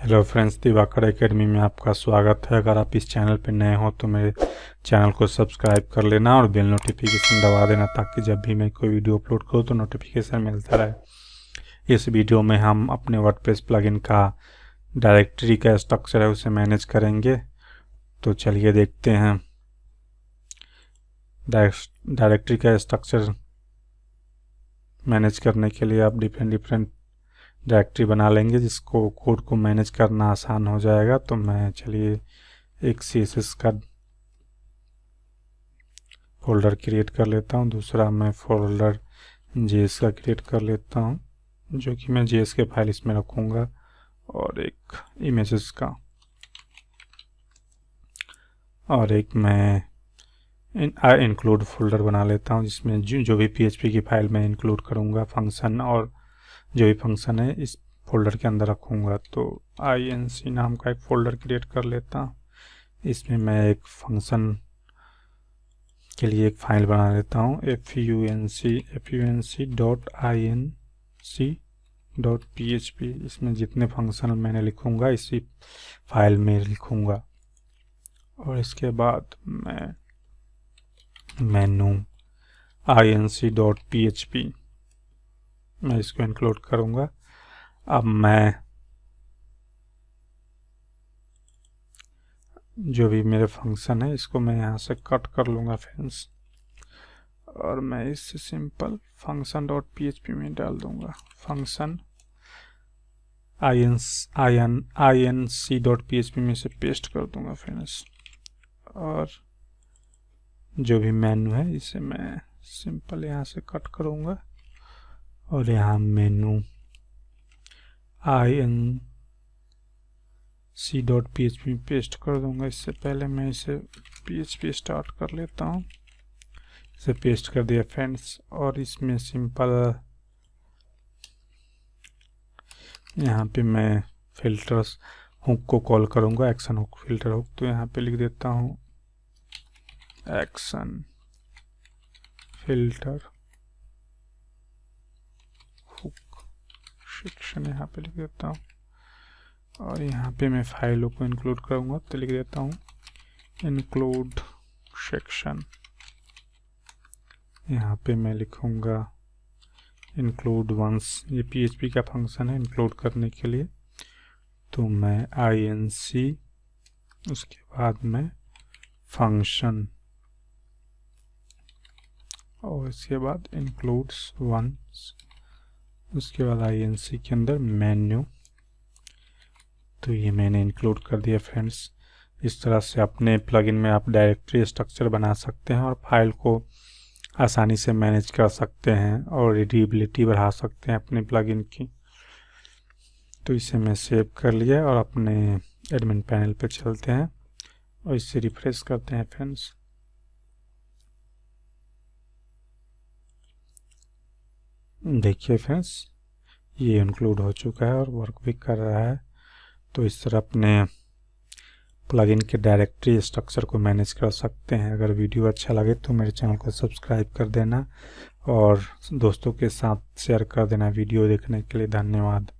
Hello friends, Diwakar academy में आपका स्वागत है। अगर आप इस चैनल पर नए हो तो मेरे चैनल को सब्सक्राइब कर लेना और बेल नोटिफिकेशन दबा देना ताकि जब भी मैं कोई वीडियो अपलोड करूँ तो नोटिफिकेशन मिलता रहे। इस वीडियो में हम अपने वर्डप्रेस प्लगइन का डायरेक्टरी का स्ट्रक्चर है उसे मैनेज करेंगे। तो चलिए देखते हैं। डायरेक्टरी का स्ट्रक्चर मैनेज करने के लिए आप डिफरेंट डायरेक्टरी बना लेंगे जिसको कोड को मैनेज करना आसान हो जाएगा। तो मैं चलिए एक CSS का फोल्डर क्रिएट कर लेता हूँ, दूसरा मैं फोल्डर JS का क्रिएट कर लेता हूँ जो कि मैं JS के फाइल इसमें रखूँगा, और एक इमेजेस का, और एक मैं इंक्लूड फोल्डर बना लेता हूँ जिसमें जो भी PHP की फाइल मैं इंक्लूड करूँगा फंक्शन, और जो भी फंक्शन है इस फोल्डर के अंदर रखूँगा। तो INC नाम का एक फोल्डर क्रिएट कर लेता हूँ। इसमें मैं एक फंक्शन के लिए एक फाइल बना लेता हूँ func.inc.php। इसमें जितने फंक्शन मैंने लिखूँगा इसी फाइल में लिखूँगा। और इसके बाद मैं मेनू inc.php मैं इसको इंक्लूड करूँगा। अब मैं जो भी मेरे फंक्शन है इसको मैं यहाँ से कट कर लूँगा फ्रेंड्स, और मैं इससे सिंपल function.php में डाल दूँगा। फंक्शन inc.php में से पेस्ट कर दूँगा फ्रेंड्स, और जो भी मेनू है इसे मैं सिंपल यहाँ से कट करूँगा और यहाँ मेनू inc.php में पेस्ट कर दूंगा। इससे पहले मैं इसे PHP स्टार्ट कर लेता हूँ। इसे पेस्ट कर दिया फ्रेंड्स, और इसमें सिंपल यहाँ पे मैं फिल्टर्स हुक को कॉल करूँगा, एक्शन हुक, फिल्टर हुक। तो यहाँ पे लिख देता हूँ एक्शन फिल्टर सेक्शन, यहाँ पे लिख देता हूँ। और यहाँ पे मैं फाइलों को इंक्लूड करूँगा तो लिख देता हूँ इंक्लूड सेक्शन। यहाँ पे मैं लिखूँगा इंक्लूड वंस, ये PHP का फंक्शन है इंक्लूड करने के लिए। तो मैं INC, उसके बाद मैं फंक्शन, और इसके बाद इंक्लूड्स वंस, उसके बाद INC के अंदर मेन्यू। तो ये मैंने इंक्लूड कर दिया फ्रेंड्स। इस तरह से अपने प्लगइन में आप डायरेक्टरी स्ट्रक्चर बना सकते हैं और फाइल को आसानी से मैनेज कर सकते हैं और रीडेबिलिटी बढ़ा सकते हैं अपने प्लगइन की। तो इसे मैं सेव कर लिया और अपने एडमिन पैनल पे चलते हैं और इसे रिफ्रेश करते हैं फ्रेंड्स। देखिए फ्रेंड्स, ये इंक्लूड हो चुका है और वर्क भी कर रहा है। तो इस तरह अपने प्लगइन के डायरेक्टरी स्ट्रक्चर को मैनेज कर सकते हैं। अगर वीडियो अच्छा लगे तो मेरे चैनल को सब्सक्राइब कर देना और दोस्तों के साथ शेयर कर देना। वीडियो देखने के लिए धन्यवाद।